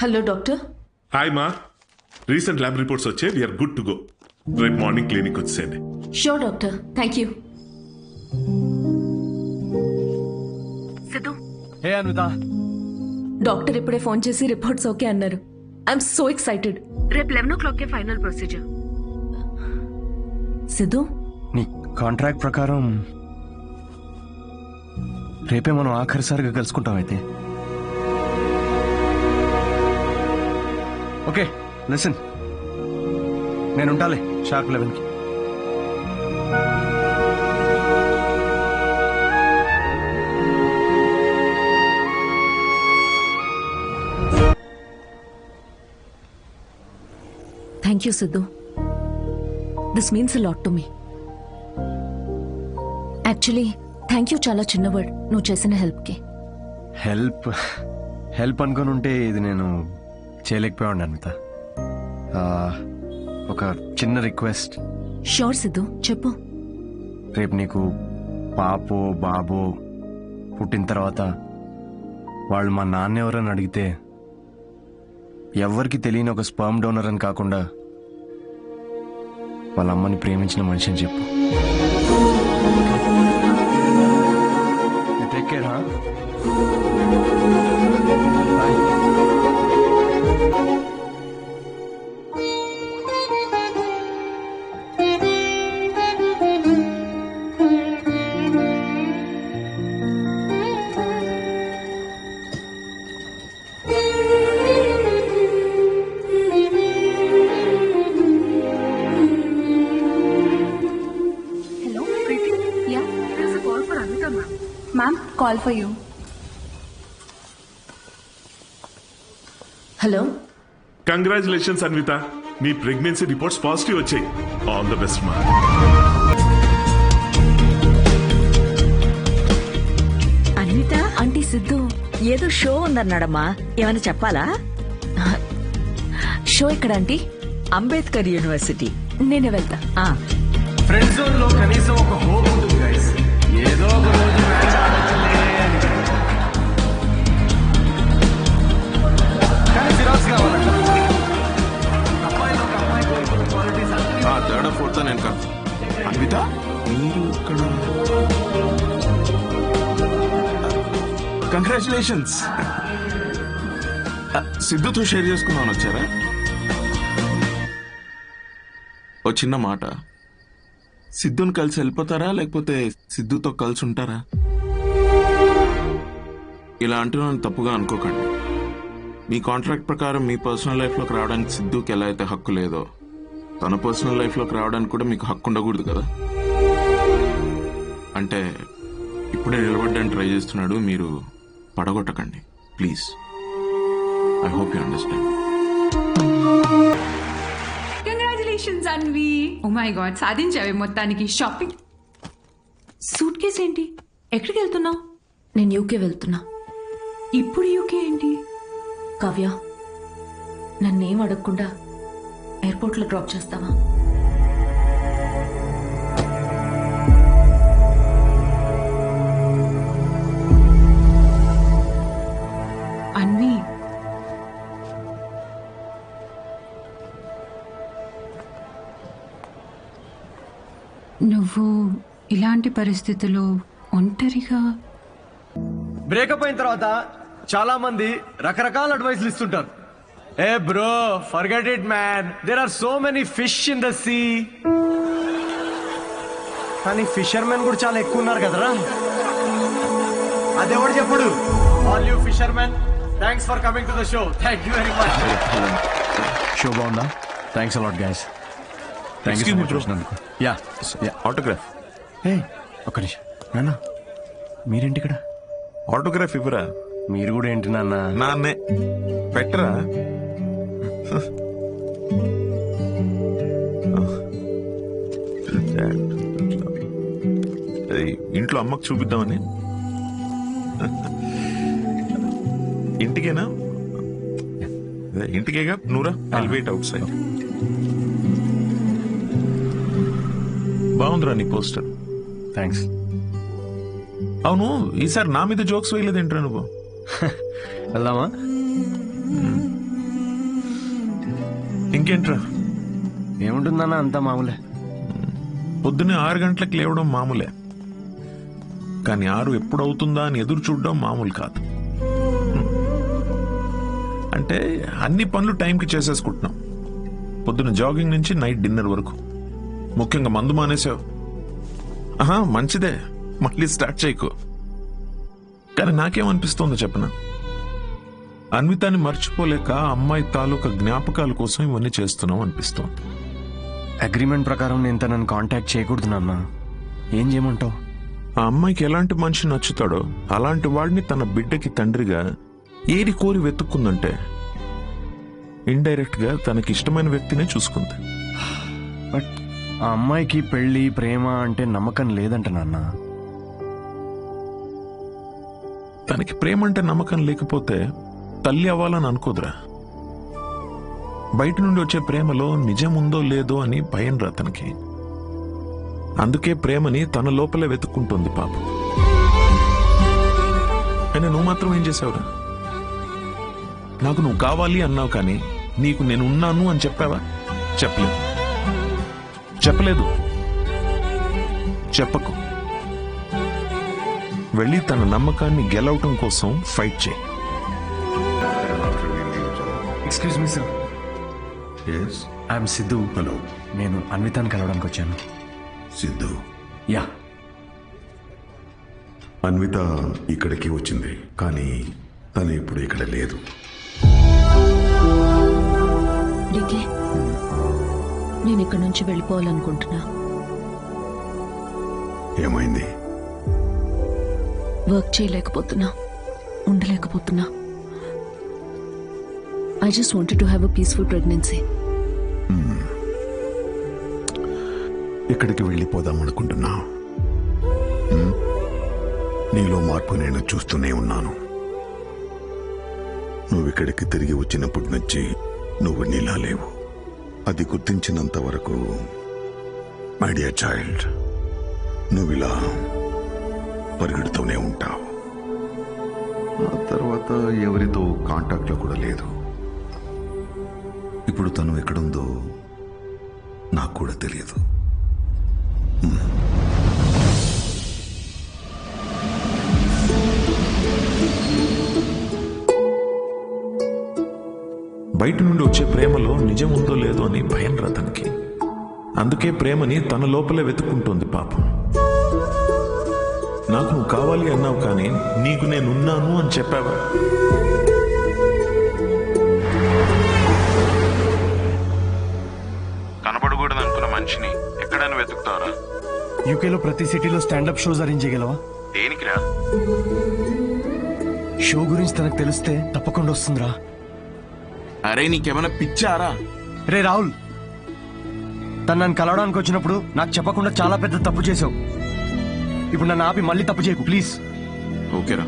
Hello doctor. Hi మా, recent lab reports వచ్చే we are good to go. రేపు morning clinic వచ్చేయండి. Sure doctor, thank you. Siddhu, hey Anvitha. Doctor ఇప్పుడే phone చేసి reports okay అన్నారు. I'm so excited. రేపు 11 o'clock ఫైనల్ ప్రొసీజర్. సిద్ధు, నీ కాంట్రాక్ట్ ప్రకారం రేపే మనం ఆఖరిసారిగా కలుసుకుంటాం అయితే. ఓకే లిసన్, నేను ఉంటాలే షార్ప్ 11కి. Thank you Siddhu. This means a lot to me. Actually thank you చాలా చిన్న వర్డ్ నువ్వు చేసిన హెల్ప్కి. హెల్ప్ అనుకుని ఉంటే ఇది నేను చేయలేకపోయాడు అన్విత. ఒక చిన్న రిక్వెస్ట్. షూర్ సిద్ధు, చెప్పు. రేపు నీకు పాపో బాబో పుట్టిన తర్వాత వాళ్ళు మా నాన్న ఎవరని అడిగితే ఎవ్వరికి తెలియని ఒక స్పర్మ్ డోనర్ అని కాకుండా వాళ్ళ అమ్మని ప్రేమించిన మనిషి అని చెప్పు. Take care. Ma'am, call for you. Hello. Congratulations Anvitha, మీ ప్రెగ్నెన్సీ రిపోర్ట్స్ పాజిటివ్ వచ్చాయి. ఆల్ ద బెస్ట్ మా. అన్విత, ఆంటీ సిద్ధు, ఏదో షో ఉందన్నాడమ్మా, ఏమైనా చెప్పాలా? షో ఎక్కడ ఆంటీ? అంబేద్కర్ యూనివర్సిటీ. నేనే వెళ్తా. ఫ్రెండ్ జోన్ లో కనీసం ఒక హోప్ ఉంటుంది గైస్. ఏదో ఒక రోజు మ్యాచ్ ఆడొచ్చులే అని. కానీ ఫిరాజ్ కావాలంట. అమ్మాయిలో ఒక అమ్మాయి కోరుకున్న క్వాలిటీస్ థర్డ్ ఫోర్త్ నేను కాదు. అన్విత, మీరు ఇక్కడ కంగ్రాచులేషన్స్. సిద్ధుతో షేర్ చేసుకుందామని వచ్చారా? ఓ చిన్న మాట, సిద్ధుని కలిసి వెళ్ళిపోతారా లేకపోతే సిద్ధుతో కలిసి ఉంటారా? ఇలా అంటున్నాను తప్పుగా అనుకోకండి. మీ కాంట్రాక్ట్ ప్రకారం మీ పర్సనల్ లైఫ్లోకి రావడానికి సిద్ధుకి ఎలా అయితే హక్కు లేదో, తన పర్సనల్ లైఫ్లోకి రావడానికి కూడా మీకు హక్కు ఉండకూడదు కదా. అంటే ఇప్పుడే నిలబడ్డానికి ట్రై చేస్తున్నాడు, మీరు పడగొట్టకండి please. I hope you understand. Congratulations Anvi. Oh my God, సాధించావే మొత్తానికి. షాపింగ్. సూట్ కేస్ ఏంటి? ఎక్కడికి వెళ్తున్నావు? నేను యూకే వెళ్తున్నా. ఇప్పుడు యూకే ఏంటి? కావ్య, నన్నేం అడగకుండా ఎయిర్పోర్ట్లో డ్రాప్ చేస్తావా? అన్వి, నువ్వు ఇలాంటి పరిస్థితుల్లో ఒంటరిగా. బ్రేకప్ అయిన తర్వాత చాలా మంది రకరకాల అడ్వైస్లు ఇస్తుంటారు. Hey bro, forget it man, there are so many fish in the sea. కానీ ఫిషర్మెన్ కూడా చాలా ఎక్కువ ఉన్నారు కదరా. అదెవడు చెప్పుడు? All you fishermen, thanks for coming to the show. Thank you very much. Show బాగుందా? Thanks a lot guys. Thank you చూసినందుకు. Yeah autograph. ఏ ఒక్క నిమిషం నాన్న, మీరేంటి ఇక్కడ? ఆటోగ్రాఫ్ ఇవ్వరా? మీరు కూడా ఏంటి నాన్న? నాన్నే పెట్టరా. ఇంట్లో అమ్మకు చూపిద్దామని. ఇంటికేనా? ఇంటికేగా నూరా. I'll wait outside. బాగుందిరా నీ పోస్టర్. థ్యాంక్స్. అవును, ఈసారి నా మీద జోక్స్ వేయలేదేంట్రా నువ్వు? వెళ్దామా? ఇంకేంట్రా? ఏముంటుందన్న అంతా మామూలే. పొద్దున్నే 6 గంటలకు లేవడం మామూలే, కానీ 6 ఎప్పుడవుతుందా అని ఎదురు చూడడం మామూలు కాదు. అంటే అన్ని పనులు టైంకి చేసేసుకుంటున్నాం. పొద్దున్న జాగింగ్ నుంచి నైట్ డిన్నర్ వరకు. ముఖ్యంగా మందు మానేసావు. మంచిదే, మళ్ళీ స్టార్ట్ చేయకు. కానీ నాకేమనిపిస్తోందో చెప్పనా, అన్వితాన్ని మర్చిపోలేక అమ్మాయి తాలూకా జ్ఞాపకాల కోసం ఇవన్నీ చేస్తున్నాం అనిపిస్తోంది. అగ్రిమెంట్ ప్రకారం నేను తనని కాంటాక్ట్ చేయకూడదు నాన్న. ఏం చేయమంటావు? ఆ అమ్మాయికి ఎలాంటి మనిషి నచ్చుతాడో అలాంటి వాడిని తన బిడ్డకి తండ్రిగా ఏరి కోరి వెతుక్కుందంటే ఇండైరెక్ట్ గా తనకి ఇష్టమైన వ్యక్తినే చూసుకుంది. బట్ ఆ అమ్మాయికి పెళ్లి ప్రేమ అంటే నమ్మకం లేదంట నాన్న. తనకి ప్రేమ అంటే నమ్మకం లేకపోతే తల్లి అవ్వాలని అనుకోదురా. బయట నుండి వచ్చే ప్రేమలో నిజం ఉందో లేదో అని భయం రా తనకి. అందుకే ప్రేమని తన లోపలే వెతుక్కుంటుంది పాపం. అయినా నువ్వు మాత్రం ఏం చేసావురా? నాకు నువ్వు కావాలి అన్నావు, కానీ నీకు నేను ఉన్నాను అని చెప్పావా? చెప్పలేదు. చెప్పకు. వెళ్ళి తన నమ్మకాన్ని గెలవటం కోసం ఫైట్ చేయి. Excuse me sir. Yes. I'm Siddhu. Hello. నేను అన్వితాన్ని కలవడానికి వచ్చాను. సిద్ధు. యా. అన్విత ఇక్కడికి వచ్చింది, కానీ తను ఇప్పుడు ఇక్కడ లేదు. డీకే, నేను ఇక్కడి నుంచి వెళ్ళిపోవాలనుకుంటున్నా. ఏమైంది? Work చేయలేకపోతున్నా, ఉండలేకపోతున్నా. I just wanted to have a peaceful pregnancy. ఇక్కడికి వెళ్ళిపోదాం అనుకుంటున్నా. నీలో మార్పు నేను చూస్తూనే ఉన్నాను. నువ్వు ఇక్కడికి తిరిగి వచ్చినప్పటి నుంచి నువ్వు నీలా లేవు. అది గుర్తించినంత వరకు మై డియర్ చైల్డ్, నువ్విలా పరిగెడుతూనే ఉంటావు. ఆ తర్వాత ఎవరితో కాంటాక్ట్లో కూడా లేదు. ఇప్పుడు తను ఎక్కడుందో నాకు కూడా తెలియదు. బయట నుండి వచ్చే ప్రేమలో నిజం ఉందో లేదో అని భయం రా తనకి. అందుకే ప్రేమని తన లోపలే వెతుక్కుంటోంది పాపం. నాకు నువ్వు కావాలి అన్నావు, కానీ నీకు నేనున్నాను అని చెప్పావా? కనబడకూడదు అనుకున్న మనిషిని ఎక్కడైనా వెతుకుతావరా? యూకేలో ప్రతి సిటీలో స్టాండప్ షోస్ అరేంజ్ చేయగలవా? దేనికిరా? షో గురించి తనకు తెలిస్తే తప్పకుండా వస్తుందిరా. అరే నీకేమైనా పిచ్చారా? రే రాహుల్, తను నన్ను కలవడానికి వచ్చినప్పుడు నాకు చెప్పకుండా చాలా పెద్ద తప్పు చేసావు. ఇప్పుడు నన్ను ఆపి మళ్ళీ తప్పు చేయకు ప్లీజ్. ఓకేరా,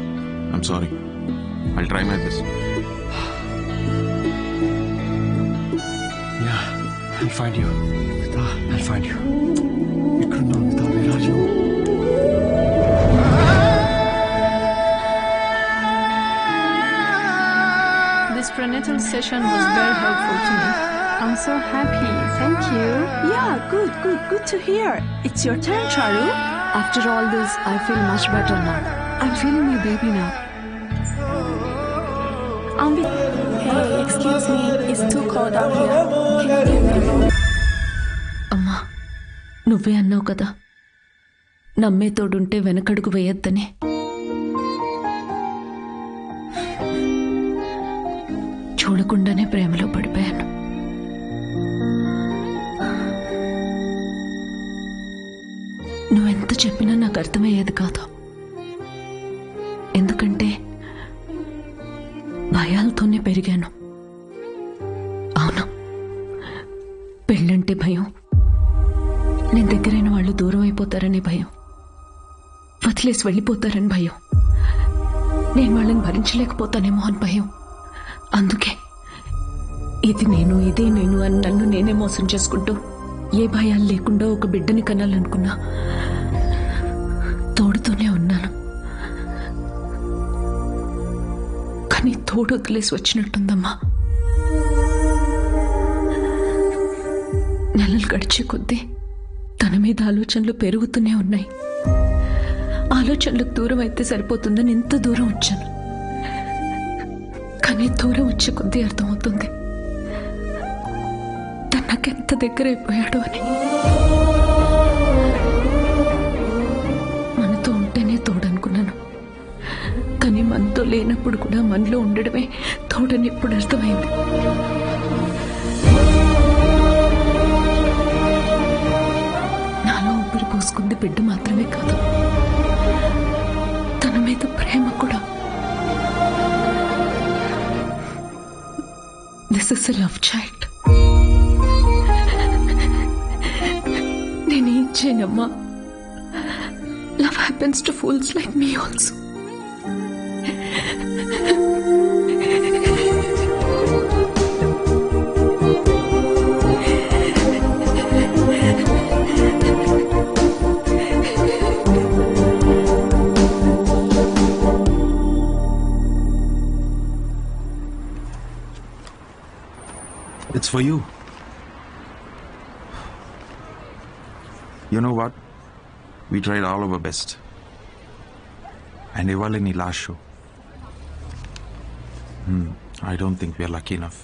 I'm sorry. I'll try my best. Yeah, I'll find you. I'll find you. ఎక్కడున్నావు Anvitha? Where are you? This prenatal session was very helpful to me. I'm so happy. Thank you. Yeah, good to hear. It's your turn, Charu. After all this, I feel much better now. I'm feeling my baby now. Hey, excuse me. It's too cold out here. Can you give me? అమ్మా, నువ్వే అన్నావు కదా, నమ్మే తోడుంటే వెనకడుగు వేయొద్దని. చూడకుండానే ప్రేమలో పడిపోయాను. నువ్వెంత చెప్పినా నాకు అర్థమయ్యేది కాదు. ఎందుకంటే భయాలతోనే పెరిగాను. అవును, పెళ్ళంటే భయం, నేను దగ్గరైన వాళ్ళు దూరం అయిపోతారనే భయం, వదిలేసి వెళ్ళిపోతారని భయం, నేను వాళ్ళని భరించలేకపోతానేమో అని భయం. అందుకే ఇది నేను ఇదే నేను అని నన్ను నేనే మోసం చేసుకుంటూ ఏ భయాలు లేకుండా ఒక బిడ్డని కనాలనుకున్నా. తోడుతూనే ఉన్నాను, కానీ తోడు వదిలేసి వచ్చినట్టుందమ్మా. నెలలు గడిచే కొద్దీ తన మీద ఆలోచనలు పెరుగుతూనే ఉన్నాయి. ఆలోచనలకు దూరం అయితే సరిపోతుందని ఇంత దూరం వచ్చాను. కానీ దూరం వచ్చే కొద్దీ అర్థమవుతుంది తను నాకెంత దగ్గర అయిపోయాడు అని. మనతో ఉంటేనే తోడనుకున్నాను, కానీ మనతో లేనప్పుడు కూడా మనలో ఉండడమే తోడని ఇప్పుడు అర్థమైంది. నాలో ఊపిరి పోసుకుంది బిడ్డ మాత్రమే కాదు, తన మీద ప్రేమ కూడా. This is a love child. నేనేం చేయనమ్మా, love happens to fools like me also. It's for you. You know what? We tried all our best. And ఇవాళ నీ last show. I don't think we are lucky enough.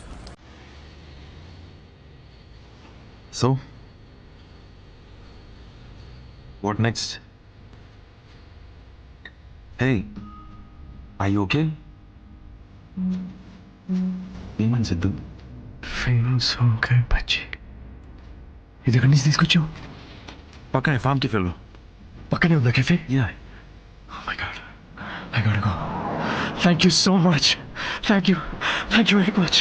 So, what next? Hey, are you okay? ఏమని Siddhu? Feeling so good బచ్చి. ఇది ఎక్కడి నుంచి తీసుకొచ్చావు? పక్కనే farm కెఫేలో. పక్కనే ఉందా cafe? Yeah. Oh my god. I gotta go. Thank you so much. Thank you. Thank you very much.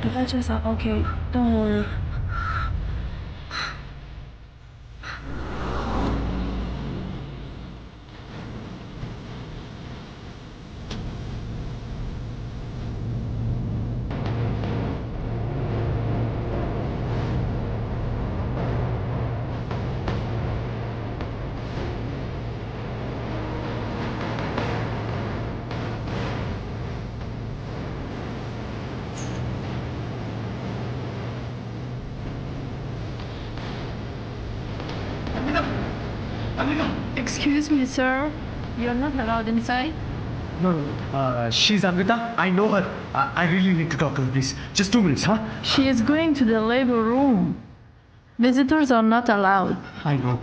The badges are okay. Don't worry. Excuse me, sir. You're not allowed inside. No, no. She's Amrita. I know her. I really need to talk to her, please. Just 2 minutes, huh? She is going to the labor room. Visitors are not allowed. I know.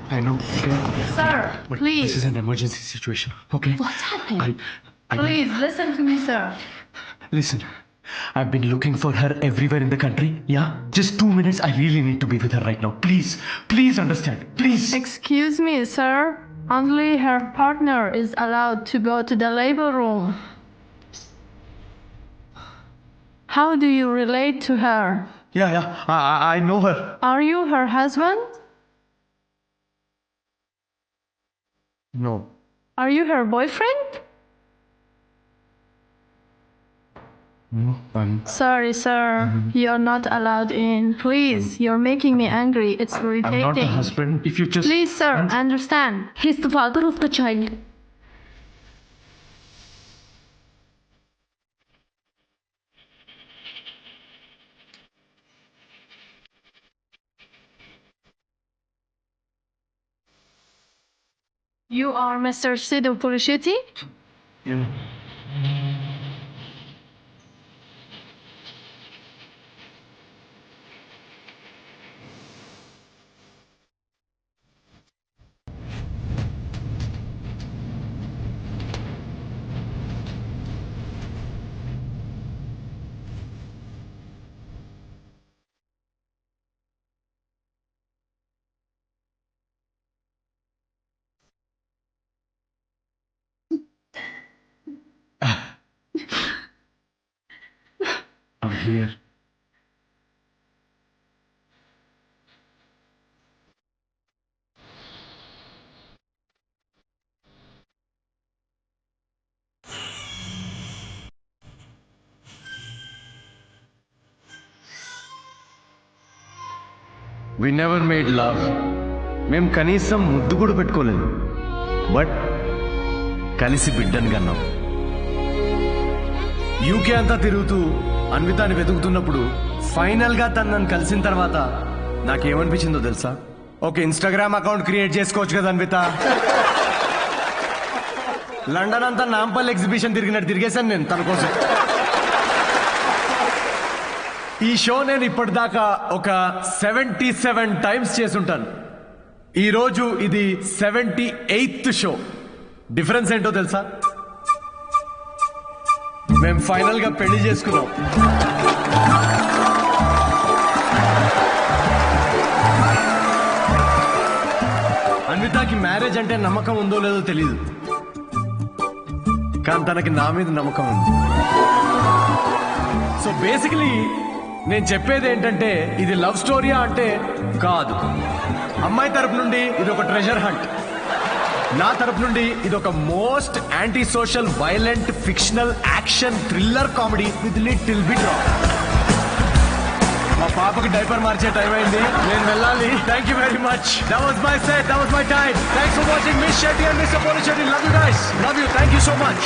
Okay. Sir, But please. This is an emergency situation, okay? What's happening? I Please listen to me, sir. Listen, I've been looking for her everywhere in the country. Yeah? Just 2 minutes. I really need to be with her right now. Please. Please understand. Please. Excuse me, sir. Only her partner is allowed to go to the labor room. How do you relate to her? Yeah. I know her. Are you her husband? No. Are you her boyfriend? No, Sorry, sir. You're not allowed in. Please, you're making me angry. It's irritating. I'm not the husband. If you just... Please, sir, understand. He's the father of the child. You are Mr. Sidhu Purushetti? Yeah. I'm here. We never made love. మేము కనీసం ముద్దు కూడా పెట్టుకోలేదు. But కలిసి బిడ్డను కన్నాం. UK అంతా తిరుగుతూ అన్వితాని వెతుకుతున్నప్పుడు final గా తను నన్ను కలిసిన తర్వాత నాకేమనిపించిందో తెలుసా? ఒక ఇన్స్టాగ్రామ్ అకౌంట్ క్రియేట్ చేసుకోవచ్చు కదా అన్విత. లండన్ అంతా నాంపల్ ఎగ్జిబిషన్ తిరిగినట్టు తిరిగేశాను నేను తన కోసం. ఈ షో నేను ఇప్పటిదాకా ఒక 77 టైమ్స్ చేసుంటాను. ఈ రోజు ఇది 78th షో. డిఫరెన్స్ ఏంటో తెలుసా? మేము ఫైనల్ గా పెళ్లి చేసుకున్నాం. అన్వితాకి మ్యారేజ్ అంటే నమ్మకం ఉందో లేదో తెలియదు, కానీ తనకి నా మీద నమ్మకం ఉంది. సో బేసికలీ నేను చెప్పేది ఏంటంటే, ఇది లవ్ స్టోరీయా అంటే కాదు. అమ్మాయి తరపు నుండి ఇది ఒక ట్రెజర్ హంట్, నా తరపు నుండి ఇది ఒక most anti social violent fictional action thriller comedy with little bit rock. మా పాపకి డైపర్ మార్చే టైం అయింది, నేను వెళ్ళాలి. Thank you very much. That was my set, that was my time. Thanks for watching Miss Shetty and Mister Polishetty. Love you guys, love you. Thank you so much.